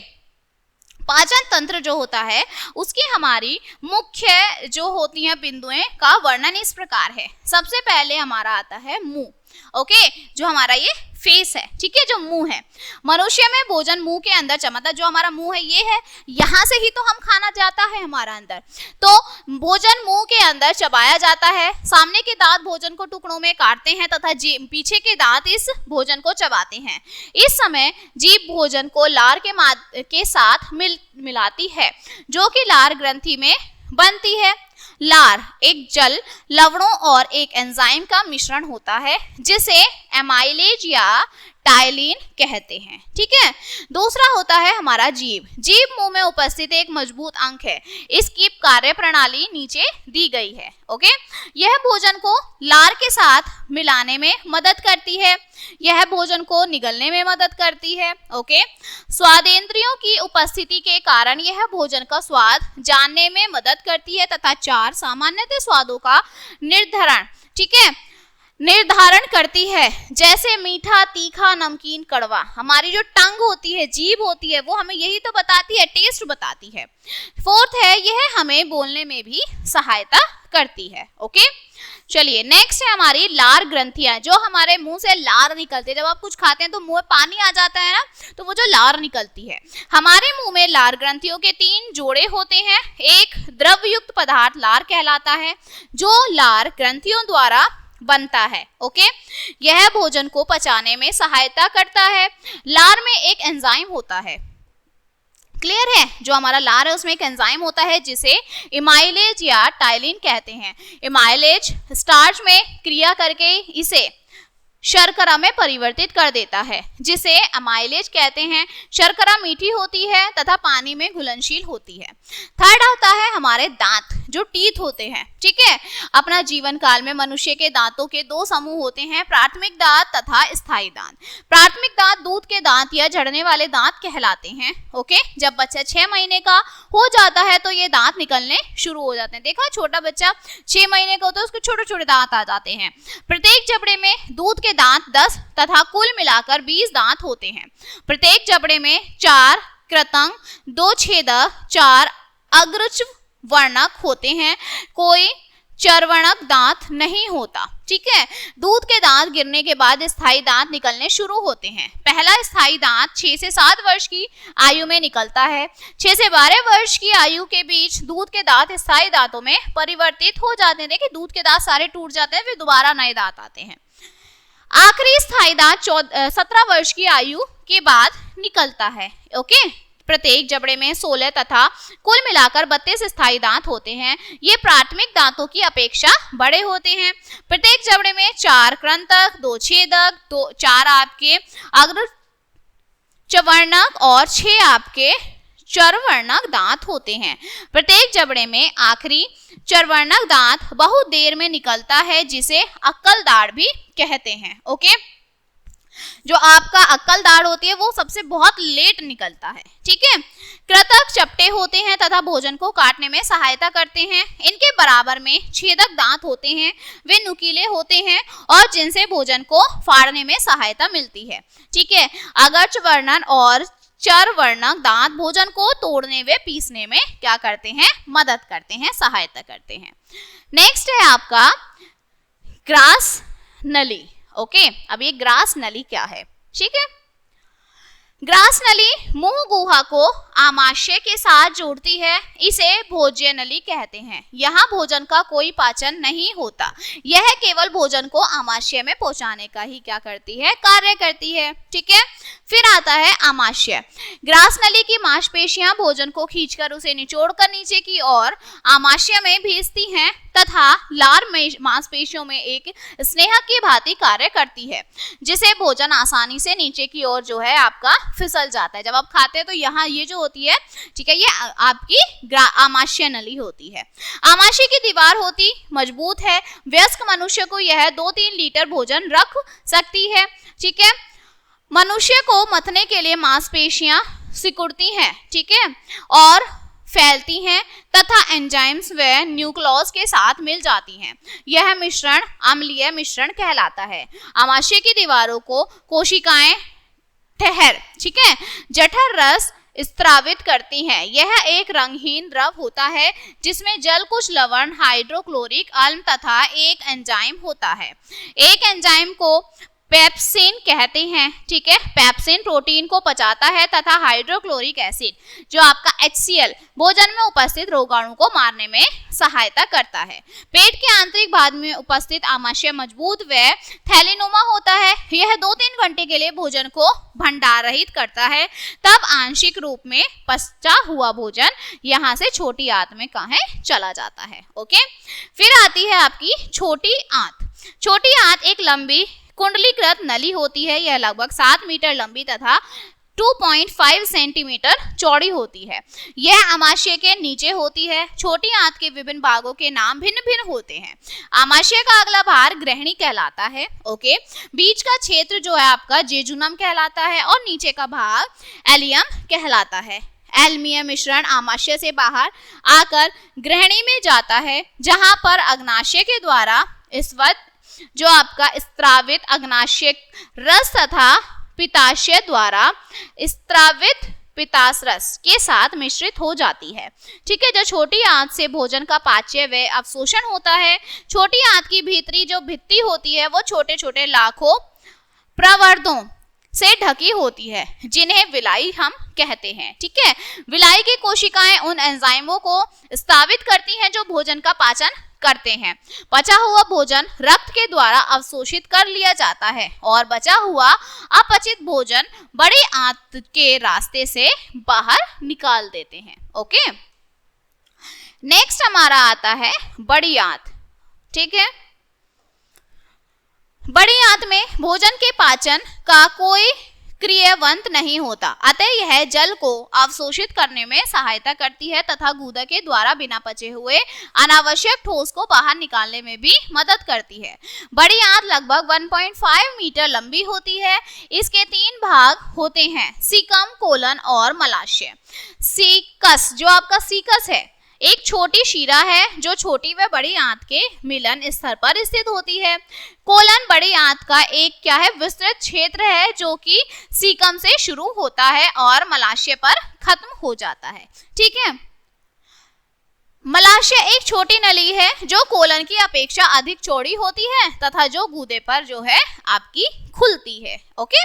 Speaker 1: पाचन तंत्र जो होता है उसकी हमारी मुख्य जो होती हैं बिंदुएं का वर्णन इस प्रकार है। सबसे पहले हमारा आता है मुंह। ओके, जो हमारा ये फेस है, ठीक है, जो मुंह है। मनुष्य में भोजन मुंह के अंदर चमता, जो हमारा मुंह है ये है, यहाँ से ही तो हम खाना जाता है हमारा अंदर, तो भोजन मुंह के अंदर चबाया जाता है। सामने के दांत भोजन को टुकड़ों में काटते हैं तथा पीछे के दांत इस भोजन को चबाते हैं। इस समय जीभ भोजन को लार के साथ मिलाती है जो कि लार ग्रंथि में बनती है। लार एक जल, लवणों और एक एंजाइम का मिश्रण होता है जिसे एमाइलेज या टाइलिन कहते हैं। ठीक है, दूसरा होता है हमारा जीभ। जीभ मुंह में उपस्थित एक मजबूत अंग है। इसकी कार्य प्रणाली नीचे दी गई है। ओके, यह भोजन को लार के साथ मिलाने में मदद करती है। यह भोजन को निगलने में मदद करती है। ओके, स्वादेंद्रियों की उपस्थिति के कारण यह भोजन का स्वाद जानने में मदद करती है तथा 4 सामान्यतः स्वादों का निर्धारण करती है, जैसे मीठा, तीखा, नमकीन, कड़वा। हमारी जो टंग होती है, जीभ होती है, वो हमें यही तो बताती है, टेस्ट बताती है। फोर्थ है, यह हमें बोलने में भी सहायता करती है। ओके, चलिए नेक्स्ट है हमारी लार ग्रंथियां, जो हमारे मुंह से लार निकलती है। जब आप कुछ खाते हैं तो मुंह में पानी आ जाता है ना, तो वो जो लार निकलती है। हमारे मुंह में लार ग्रंथियों के 3 जोड़े होते हैं। एक द्रवयुक्त पदार्थ लार कहलाता है, जो लार ग्रंथियों द्वारा बनता है। ओके, यह भोजन को पचाने में सहायता करता है। लार में एक एंजाइम होता है, क्लियर है, जो हमारा लार है उसमें एक एंजाइम होता है जिसे इमाइलेज या टाइलिन कहते हैं। इमाइलेज स्टार्च में क्रिया करके इसे शर्करा में परिवर्तित कर देता है, जिसे अमाइलेज कहते हैं। शर्करा मीठी होती है तथा पानी में घुलनशील होती है। थर्ड होता है हमारे दांत, जो टीथ होते हैं, ठीक है। अपना जीवन काल में मनुष्य के दांतों के 2 समूह होते हैं, प्राथमिक दांत तथा स्थायी दांत। प्राथमिक दांत दूध के दांत या झड़ने वाले दांत कहलाते हैं। ओके, जब बच्चा 6 महीने का हो जाता है तो ये दांत निकलने शुरू हो जाते हैं। देखा, छोटा बच्चा 6 महीने का होता है, उसके छोटे छोटे दांत आ जाते हैं। प्रत्येक जबड़े में दूध के दांत 10 तथा कुल मिलाकर 20 दांत होते हैं। प्रत्येक जबड़े में 4 कृतंग, 2 छेदक, 4 अग्रज वर्णक होते हैं। कोई चरवर्णक दांत नहीं होता, ठीक है। दूध के दांत गिरने के बाद स्थायी दांत निकलने शुरू होते हैं। पहला स्थायी दांत 6 से 7 वर्ष की आयु में निकलता है। 6 से 12 वर्ष की आयु के बीच दूध के दांत स्थायी दांतों में परिवर्तित हो जाते हैं। देखिए, दूध के दांत सारे टूट जाते हैं, फिर दोबारा नए दांत आते हैं। आखिरी स्थायी दांत 17 वर्ष की आयु के बाद निकलता है। ओके, प्रत्येक जबड़े में 16 तथा कुल मिलाकर 32 स्थायी दांत होते हैं। ये प्राथमिक दांतों की अपेक्षा बड़े होते हैं। प्रत्येक जबड़े में 4 कृंतक, 2 छेदक, 4 आपके अग्रवर्णक और 6 आपके चरवर्णक दांत होते हैं। प्रत्येक जबड़े में आखिरी चरवर्णक दांत बहुत देर में निकलता है, जिसे अक्कल दाढ़ भी कहते हैं। ओके, जो आपका अक्कल दाढ़ होती है वो सबसे बहुत लेट निकलता है, ठीक है। कृतक चपटे होते हैं तथा भोजन को काटने में सहायता करते हैं। इनके बराबर में छेदक दांत होते हैं, वे नुकीले होते हैं और जिनसे भोजन को फाड़ने में सहायता मिलती है, ठीक है। अगर्च वर्णन और चरवर्णक दांत भोजन को तोड़ने व पीसने में क्या करते हैं, मदद करते हैं, सहायता करते हैं। नेक्स्ट है आपका ग्रास नली। ओके, अब ये ग्रास नली क्या है, ठीक है। ग्रास नली मुंह गुहा को आमाशय के साथ जोड़ती है, इसे भोज्य नली कहते हैं। यहाँ भोजन का कोई पाचन नहीं होता, यह केवल भोजन को आमाशय में पहुंचाने का ही क्या करती है, कार्य करती है, ठीक है। फिर आता है आमाशय। ग्रास नली की मांसपेशियां भोजन को खींचकर उसे निचोड़कर नीचे की ओर आमाशय में भेजती हैं तथा लार मांसपेशियों में एक स्नेहक की भांति कार्य करती है, जिसे भोजन आसानी से नीचे की ओर जो है आपका फिसल जाता है। जब आप खाते हैं तो यहाँ ये जो होती है, ठीक है, ये आपकी आमाशय नली होती है। आमाशय की दीवार होती मजबूत है। वयस्क मनुष्य को यह 2-3 लीटर भोजन रख सकती है, ठीक है। मनुष्य को मथने के लिए मांसपेशियां सिकुड़ती हैं, ठीक है, और फैलती हैं तथा एंजाइम्स व न्यूक्लियस के साथ मिल जाती हैं। यह मिश्रण अम्लीय मिश्रण कहलाता है। आमाशय की दीवारों को कोशिकाएं ठीक है, जठर रस स्त्रावित करती हैं। यह एक रंगहीन द्रव होता है जिसमें जल, कुछ लवण, हाइड्रोक्लोरिक अम्ल तथा एक एंजाइम होता है। एक एंजाइम को पेप्सिन कहते हैं, ठीक है। पेप्सिन प्रोटीन को पचाता है तथा हाइड्रोक्लोरिक एसिड जो आपका HCl भोजन में उपस्थित रोगाणु को मारने में सहायता करता है। पेट के आंतरिक भाग में उपस्थित आमाशय मजबूत व थैलीनुमा होता है। यह 2-3 घंटे के लिए भोजन को भंडारित करता है, तब आंशिक रूप में पचा हुआ भोजन यहाँ से छोटी आंत में कहाँ चला जाता है। ओके, फिर आती है आपकी छोटी आंत। छोटी आंत एक लंबी कुंडलीकृत नली होती है। यह लगभग 7 मीटर लंबी तथा 2.5 सेंटीमीटर चौड़ी होती है। यह आमाशय के नीचे होती है। छोटी आंत के विभिन्न भागों के नाम भिन्न भिन्न होते हैं। आमाशय का अगला भाग ग्रहणी कहलाता है। ओके, बीच का क्षेत्र जो है आपका जेजुनम कहलाता है और नीचे का भाग एलियम कहलाता है। एल्मीय मिश्रण आमाशय से बाहर आकर ग्रहणी में जाता है, जहां पर अग्नाशय के द्वारा इस वक्त जो आपका स्त्रावित अग्नाशय रस तथा पित्ताशय द्वारा स्त्रावित पित्ताशय रस के साथ मिश्रित हो जाती है। ठीक है, जो छोटी आंत से भोजन का पाच्य व अवशोषण होता है। छोटी आंत की भीतरी जो भित्ति होती है वो छोटे छोटे लाखों प्रवर्धों से ढकी होती है जिन्हें विलाई हम कहते हैं। ठीक है, विलाई की कोशिकाएं उन एंजाइमों को स्रावित करती हैं जो भोजन का पाचन करते हैं। पचा हुआ भोजन रक्त के द्वारा अवशोषित कर लिया जाता है और बचा हुआ अपचित भोजन बड़ी आंत के रास्ते से बाहर निकाल देते हैं। ओके, नेक्स्ट हमारा आता है बड़ी आंत। ठीक है, बड़ी आंत में भोजन के पाचन का कोई क्रियावंत नहीं होता, अतः यह जल को अवशोषित करने में सहायता करती है तथा गुदा के द्वारा बिना पचे हुए अनावश्यक ठोस को बाहर निकालने में भी मदद करती है। बड़ी आंत लगभग 1.5 मीटर लंबी होती है। इसके 3 भाग होते हैं, सीकम, कोलन और मलाशय। सीकस, जो आपका सीकस है, एक छोटी शिरा है जो छोटी व बड़ी आंत के मिलन स्तर पर स्थित होती है। कोलन बड़ी आंत का एक क्या है, विस्तृत क्षेत्र है जो कि सीकम से शुरू होता है और मलाशय पर खत्म हो जाता है। ठीक है, मलाशय एक छोटी नली है जो कोलन की अपेक्षा अधिक चौड़ी होती है तथा जो गूदे पर जो है आपकी खुलती है। ओके,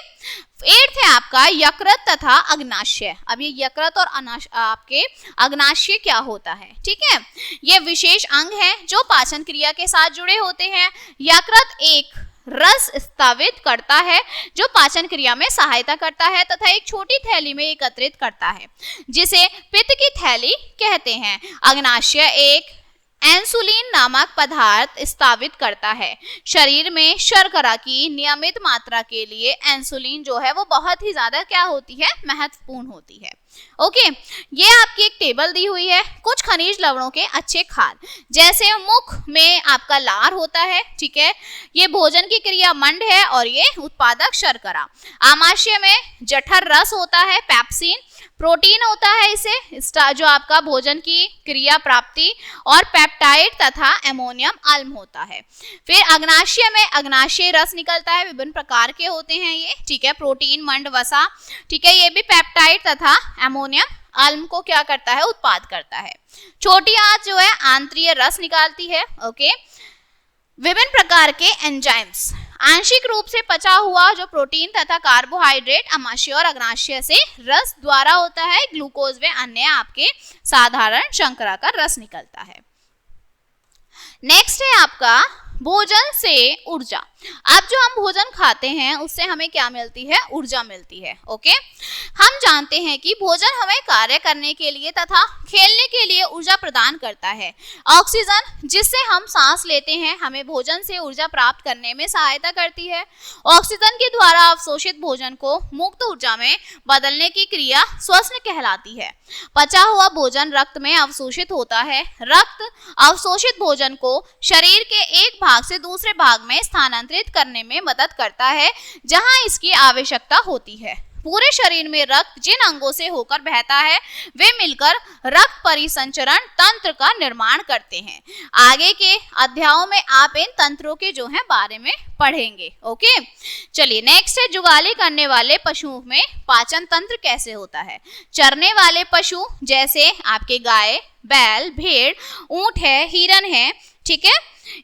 Speaker 1: 8th है आपका यकृत तथा अग्नाशय। अब ये यकृत और आपके अग्नाशय क्या होता है? ठीक है, ये विशेष अंग हैं जो पाचन क्रिया के साथ जुड़े होते हैं। यकृत एक रस स्रावित करता है जो पाचन क्रिया में सहायता करता है तथा एक छोटी थैली में एकत्रित करता है जिसे पित्त की थैली कहते हैं। अग्नाशय एक इंसुलिन नामक पदार्थ स्रावित करता है। शरीर में शर्करा की नियमित मात्रा के लिए इंसुलिन जो है वो बहुत ही ज्यादा क्या होती है, महत्वपूर्ण होती है। ओके, ये आपकी एक टेबल दी हुई है। कुछ खनिज लवणों के अच्छे खाद, जैसे मुख में आपका लार होता है। ठीक है, ये भोजन की क्रिया मंड है और ये उत्पादक शर्करा। आमाशय में जठर रस होता है, पेप्सिन। प्रोटीन होता है इसे जो आपका भोजन की क्रिया प्राप्ति, और पेप्टाइड तथा एमोनियम आम्ल होता है। फिर अग्नाशय में अग्नाशय रस निकलता है, विभिन्न प्रकार के होते हैं ये। ठीक है, प्रोटीन, मंड, वसा। ठीक है, ये भी पेप्टाइड तथा एमोनियम आम्ल को क्या करता है, उत्पाद करता है। छोटी आंत जो है आंतरीय रस निकालती है। ओके, विभिन्न प्रकार के एंजाइम्स, आंशिक रूप से पचा हुआ जो प्रोटीन तथा कार्बोहाइड्रेट आमाशय और अग्नाशय से रस द्वारा होता है। ग्लूकोज व अन्य आपके साधारण शर्करा का रस निकलता है। नेक्स्ट है आपका भोजन से ऊर्जा। अब जो हम भोजन खाते हैं उससे हमें क्या मिलती है, ऊर्जा मिलती है। ओके, हम जानते हैं कि भोजन हमें कार्य करने के लिए तथा खेलने के लिए ऊर्जा प्रदान करता है। ऑक्सीजन जिससे हम सांस लेते हैं हमें भोजन से ऊर्जा प्राप्त करने में सहायता करती है। ऑक्सीजन के द्वारा अवशोषित भोजन को मुक्त ऊर्जा में बदलने की क्रिया श्वसन कहलाती है। पचा हुआ भोजन रक्त में अवशोषित होता है। रक्त अवशोषित भोजन को शरीर के एक भाग से दूसरे भाग में स्थानांतरित करने में मदद करता है जहां इसकी आवश्यकता होती है। पूरे शरीर में रक्त जिन अंगों से होकर बहता है वे मिलकर रक्त परिसंचरण तंत्र का निर्माण करते हैं। आगे के अध्यायों में आप इन तंत्रों के जो है बारे में पढ़ेंगे। ओके, चलिए नेक्स्ट है जुगाली करने वाले पशुओं में पाचन तंत्र कैसे होता है। चरने वाले पशु जैसे आपके गाय, बैल, भेड़, ऊंट है, हिरन है, ठीक है,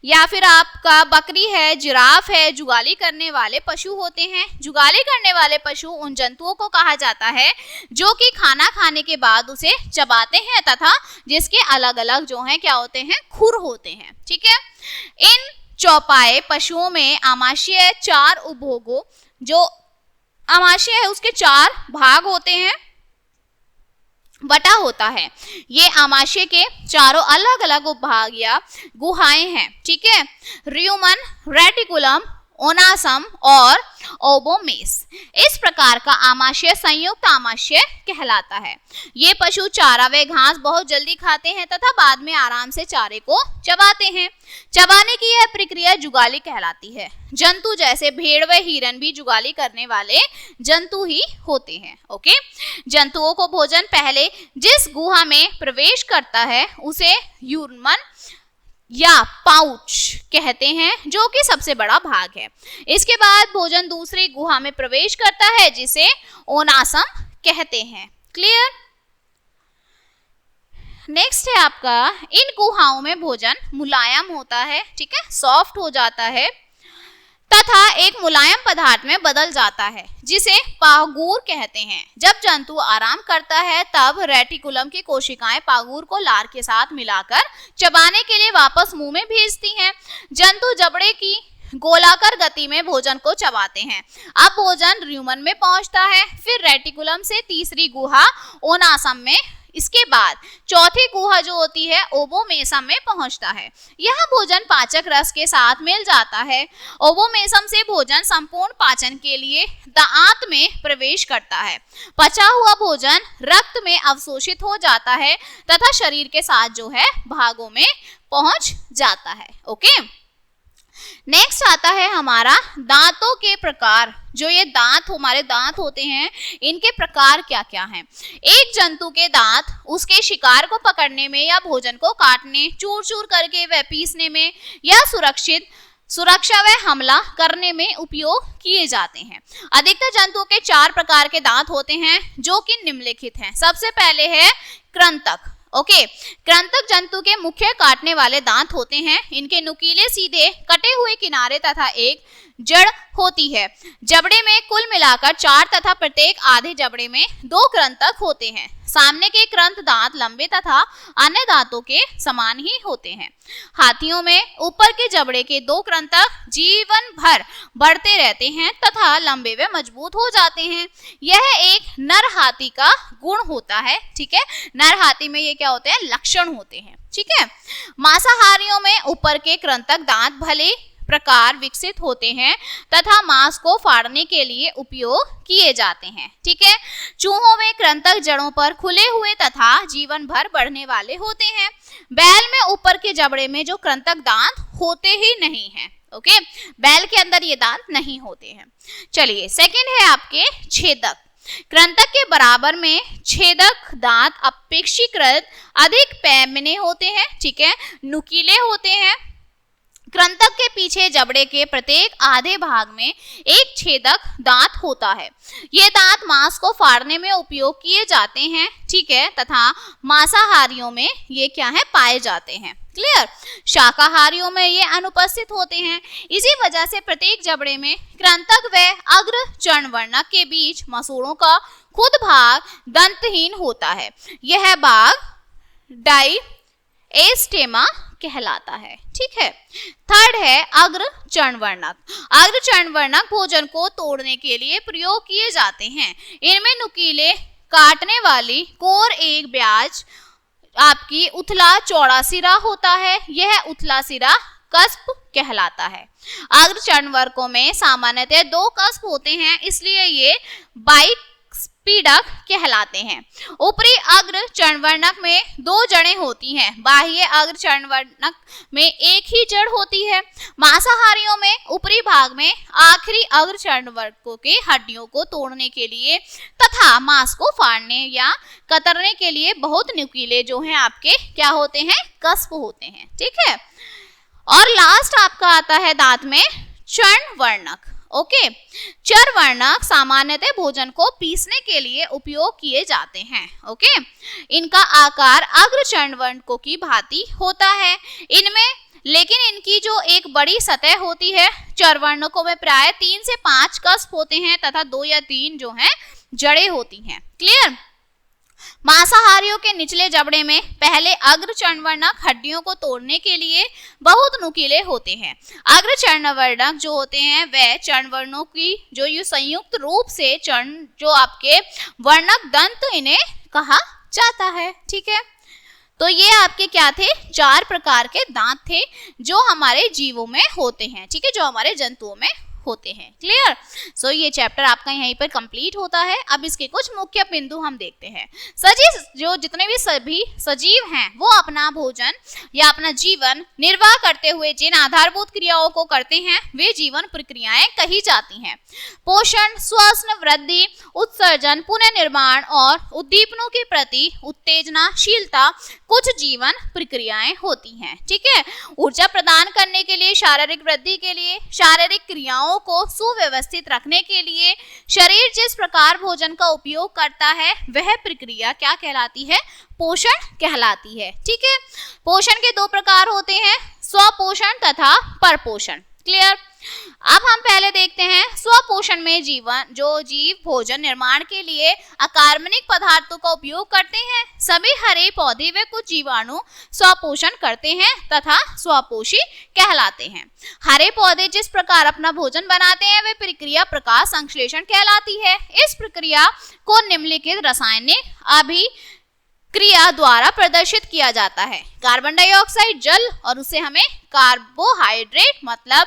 Speaker 1: या फिर आपका बकरी है, जिराफ है, जुगाली करने वाले पशु होते हैं। जुगाली करने वाले पशु उन जंतुओं को कहा जाता है जो कि खाना खाने के बाद उसे चबाते हैं तथा जिसके अलग अलग जो है क्या होते हैं, खुर होते हैं। ठीक है, इन चौपाए पशुओं में आमाशय 4 उपभोगों, जो आमाशय है उसके 4 भाग होते हैं, बटा होता है। ये आमाशय के चारों अलग अलग उपभाग या गुहाएं हैं। ठीक है, र्यूमन, रेटिकुलम, ओनासम और ओबोमेस। इस प्रकार का आमाशय संयुक्त आमाशय कहलाता है। ये पशु चारा व घास बहुत जल्दी खाते हैं तथा बाद में आराम से चारे को चबाते हैं। चबाने की यह प्रक्रिया जुगाली कहलाती है। जंतु जैसे भेड़ व हिरन भी जुगाली करने वाले जंतु ही होते हैं। ओके, जंतुओं को भोजन पहले जिस गुहा में प्रवेश करता है उसे यूरमन या पाउच कहते हैं, जो कि सबसे बड़ा भाग है। इसके बाद भोजन दूसरी गुहा में प्रवेश करता है जिसे ओनासम कहते हैं। क्लियर। नेक्स्ट है आपका, इन गुहाओं में भोजन मुलायम होता है, ठीक है, सॉफ्ट हो जाता है तथा एक मुलायम पदार्थ में बदल जाता है जिसे पागूर कहते हैं। जब जंतु आराम करता है तब रेटिकुलम की कोशिकाएं पागूर को लार के साथ मिलाकर चबाने के लिए वापस मुंह में भेजती हैं। जंतु जबड़े की गोलाकार गति में भोजन को चबाते हैं। अब भोजन र्यूमन में पहुंचता है, फिर रेटिकुलम से तीसरी गुहा ओनासम में, इसके बाद चौथी गुहा जो होती है ओबोमेसम में पहुंचता है। यह भोजन पाचक रस के साथ मिल जाता है। ओबोमेसम से भोजन संपूर्ण पाचन के लिए दांत में प्रवेश करता है। पचा हुआ भोजन रक्त में अवशोषित हो जाता है तथा शरीर के साथ जो है भागों में पहुंच जाता है। ओके, नेक्स्ट आता है हमारा दांतों के प्रकार। जो ये दांत हमारे दांत होते हैं, इनके प्रकार क्या क्या हैं। एक जंतु के दांत उसके शिकार को पकड़ने में या भोजन को काटने, चूर चूर करके वह पीसने में या सुरक्षा व हमला करने में उपयोग किए जाते हैं। अधिकतर जंतुओं के 4 प्रकार के दांत होते हैं जो कि निम्नलिखित हैं। सबसे पहले है कृंतक। ओके, कृंतक जंतु के मुख्य काटने वाले दांत होते हैं। इनके नुकीले सीधे कटे हुए किनारे तथा एक जड़ होती है। जबड़े में कुल मिलाकर 4 तथा प्रत्येक आधे जबड़े में 2 कृंतक होते हैं। सामने के कृंत दांत लंबे तथा अन्य दांतों के समान ही होते हैं। हाथियों में ऊपर के जबड़े के 2 कृंतक जीवन भर बढ़ते रहते हैं तथा लंबे व मजबूत हो जाते हैं। यह एक नर हाथी का गुण होता है, ठीक है। नर हाथी में ये क्या होते हैं, लक्षण होते हैं, ठीक है। मांसाहारियों में ऊपर के कृंतक दांत भले प्रकार विकसित होते हैं तथा मांस को फाड़ने के लिए उपयोग किए जाते हैं, ठीक है। चूहों में कृंतक जड़ों पर खुले हुए तथा जीवन भर बढ़ने वाले होते हैं। बैल में ऊपर के जबड़े में जो कृंतक दांत होते ही नहीं हैं। ओके, बैल के अंदर ये दांत नहीं होते हैं। चलिए, सेकंड है आपके छेदक। कृंतक के बराबर में छेदक दांत अपेक्षाकृत अधिक पैमाने होते हैं, ठीक है, नुकीले होते हैं। कृंतक के पीछे जबड़े के प्रत्येक आधे भाग में एक छेदक दांत होता है। ये दांत मांस को फाड़ने में उपयोग किए जाते हैं, ठीक है, तथा मांसाहारियों में ये क्या है, पाए जाते हैं। क्लियर। शाकाहारियों में ये अनुपस्थित होते हैं। इसी वजह से प्रत्येक जबड़े में कृंतक व अग्र चर्णवर्णक के बीच मसूड़ों का खुद भाग दंतहीन होता है। यह भाग डाइएस्टेमा कहलाता है, ठीक है। थर्ड है अग्र चर्णवर्णक। अग्र चर्णवर्णक भोजन को तोड़ने के लिए प्रयोग किए जाते हैं। इनमें नुकीले काटने वाली कोर एक ब्याज आपकी उथला चौड़ा सिरा होता है। यह उथला सिरा कस्प कहलाता है। अग्र चर्णवर्णकों में सामान्यतः 2 कस्प होते हैं, इसलिए ये बाइस्पीडक कहलाते हैं। ऊपरी अग्र चर्णवर्णक में 2 जड़ें होती हैं। बाह्य अग्र चर्णवर्णक में एक ही जड़ होती है। मांसाहारियों में ऊपरी भाग में आखिरी अग्र चर्णवर्णकों की हड्डियों को तोड़ने के लिए तथा मांस को फाड़ने या कतरने के लिए बहुत नुकीले जो हैं आपके क्या होते हैं, कस्प होते हैं, ठीक है। और लास्ट आपका आता है दांत में चर्णवर्णक। ओके, चर्णवर्णक सामान्यतः भोजन को पीसने के लिए उपयोग किए जाते हैं। ओके, इनका आकार अग्र चर्णवर्णकों की भांति होता है। लेकिन इनकी जो एक बड़ी सतह होती है, चर्णवर्णकों में प्राय 3 से 5 कस्प होते हैं तथा 2 या 3 जो हैं जड़ें होती हैं। क्लियर। मांसाहारियों के निचले जबड़े में पहले अग्र चर्णवर्णक हड्डियों को तोड़ने के लिए बहुत नुकीले होते हैं। अग्र चर्णवर्णक जो होते हैं वह चर्णवर्णों की जो ये संयुक्त रूप से चर्ण जो आपके वर्णक दंत इन्हें कहा जाता है, ठीक है। तो ये आपके क्या थे, 4 प्रकार के दांत थे जो हमारे जीवों में होते हैं, ठीक है, जो हमारे जंतुओं में होते हैं। क्लियर। सो ये चैप्टर आपका यहीं पर कंप्लीट होता है। अब इसके कुछ मुख्य बिंदु हम देखते हैं। सजीव जो जितने भी सभी सजीव हैं वो अपना भोजन या अपना जीवन निर्वाह करते हुए जिन आधारभूत क्रियाओं को करते हैं वे जीवन प्रक्रियाएं कही जाती हैं। पोषण, श्वसन वृद्धि, उत्सर्जन, पुनर्निर्माण और उद्दीपनों के प्रति उत्तेजनाशीलता कुछ जीवन प्रक्रियाएं होती हैं, ठीक है। ऊर्जा प्रदान करने के लिए, शारीरिक वृद्धि के लिए, शारीरिक क्रियाओं गुणों को सुव्यवस्थित रखने के लिए शरीर जिस प्रकार भोजन का उपयोग करता है वह प्रक्रिया क्या कहलाती है? पोषण कहलाती है। ठीक है, पोषण के दो प्रकार होते हैं, स्वपोषण तथा परपोषण। क्लियर? अब हम पहले देखते हैं स्वपोषण में जो जीव भोजन निर्माण के लिए अकार्बनिक पदार्थों का उपयोग करते हैं। सभी हरे पौधे व कुछ जीवाणु स्वपोषण करते हैं तथा स्वपोषी कहलाते हैं। हरे पौधे जिस प्रकार अपना भोजन बनाते हैं वह प्रक्रिया प्रकाश संश्लेषण कहलाती है। इस प्रक्रिया को निम्नलिखित रासायनिक क्रिया द्वारा प्रदर्शित किया जाता है। कार्बन डाइऑक्साइड जल और उसे हमें कार्बोहाइड्रेट मतलब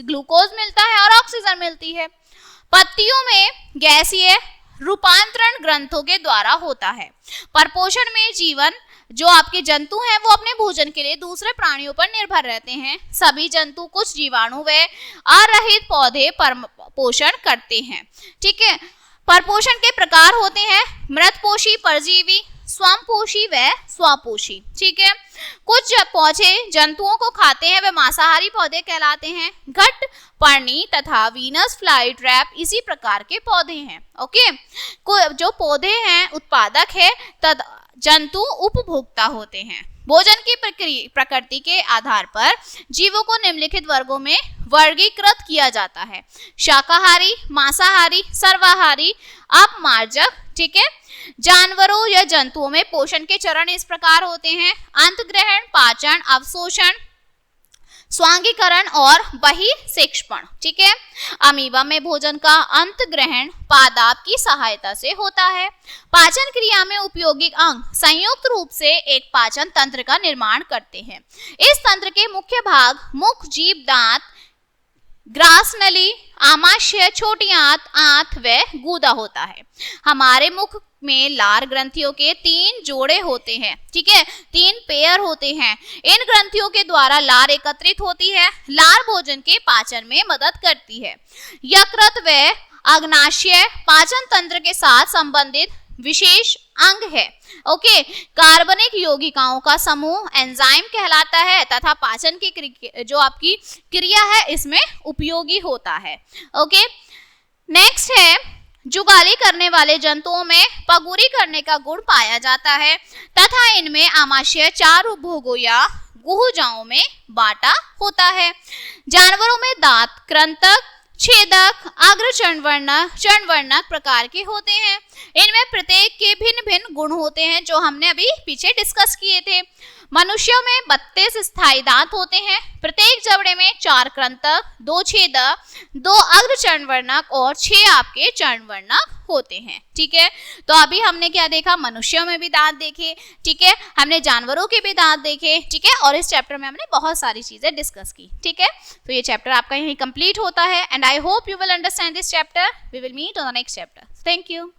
Speaker 1: ग्लूकोज मिलता है और ऑक्सीजन मिलती है। पत्तियों में गैसीय रूपांतरण ग्रंथों के द्वारा होता है। परपोषण में जीवन जो आपके जंतु हैं वो अपने भोजन के लिए दूसरे प्राणियों पर निर्भर रहते हैं। सभी जंतु, कुछ जीवाणु व अरहित पौधे पोषण करते हैं। ठीक है, परपोषण के प्रकार होते हैं मृतपोषी, परजीवी, स्वयंपोषी व स्वपोषी। ठीक है, कुछ पौधे जंतुओं को खाते हैं वे मांसाहारी पौधे कहलाते हैं। घट पर्णी तथा वीनस फ्लाई ट्रैप इसी प्रकार के पौधे हैं। ओके, जो पौधे हैं उत्पादक है तथा जंतु उपभोक्ता होते हैं। भोजन की प्रकृति के आधार पर जीवों को निम्नलिखित वर्गों में वर्गीकृत किया जाता है: शाकाहारी, मांसाहारी, सर्वाहारी, अपमार्जक। ठीक है, जानवरों या जंतुओं में पोषण के चरण इस प्रकार होते हैं: अंतग्रहण, पाचन, अवशोषण, स्वांगीकरण और बहिःक्षेपण। ठीक है, अमीबा में भोजन का अंतग्रहण पादप की सहायता से होता है। पाचन क्रिया में उपयोगी अंग संयुक्त रूप से एक पाचन तंत्र का निर्माण करते हैं। इस तंत्र के मुख्य भाग मुख, जीभ, दांत, ग्रास नली, आमाशय, छोटी आंत व गूदा होता है। हमारे मुख में लार ग्रंथियों के 3 जोड़े होते हैं। ठीक है, 3 पेयर होते हैं। इन ग्रंथियों के द्वारा लार एकत्रित होती है। लार भोजन के पाचन में मदद करती है। यकृत व अग्नाशय पाचन तंत्र के साथ संबंधित विशेष अंग है। ओके, कार्बनिक यौगिकों का समूह एंजाइम कहलाता है तथा पाचन की जो आपकी क्रिया है इसमें उपयोगी होता है। ओके, नेक्स्ट है जुगाली करने वाले जंतुओं में पगुरी करने का गुण पाया जाता है तथा इनमें आमाशय 4 उपभोगों या गुहजाओं में बांटा होता है। जानवरों में दांत कृंतक, छेदक, अग्र चर्णवर्णक प्रकार के होते हैं। इनमें प्रत्येक के भिन्न भिन्न गुण होते हैं जो हमने अभी पीछे डिस्कस किए थे। मनुष्यों में 32 स्थायी दांत होते हैं। प्रत्येक जबड़े में 4 कृंतक, 2 छेदक, 2 अग्र चर्णवर्णक और 6 आपके चर्णवर्णक होते हैं। ठीक है, तो अभी हमने क्या देखा? मनुष्यों में भी दांत देखे। ठीक है, हमने जानवरों के भी दांत देखे। ठीक है, और इस चैप्टर में हमने बहुत सारी चीजें डिस्कस की। ठीक है, तो ये चैप्टर आपका यहीं कंप्लीट होता है and I hope you will understand this chapter. We will meet on the next chapter. Thank you.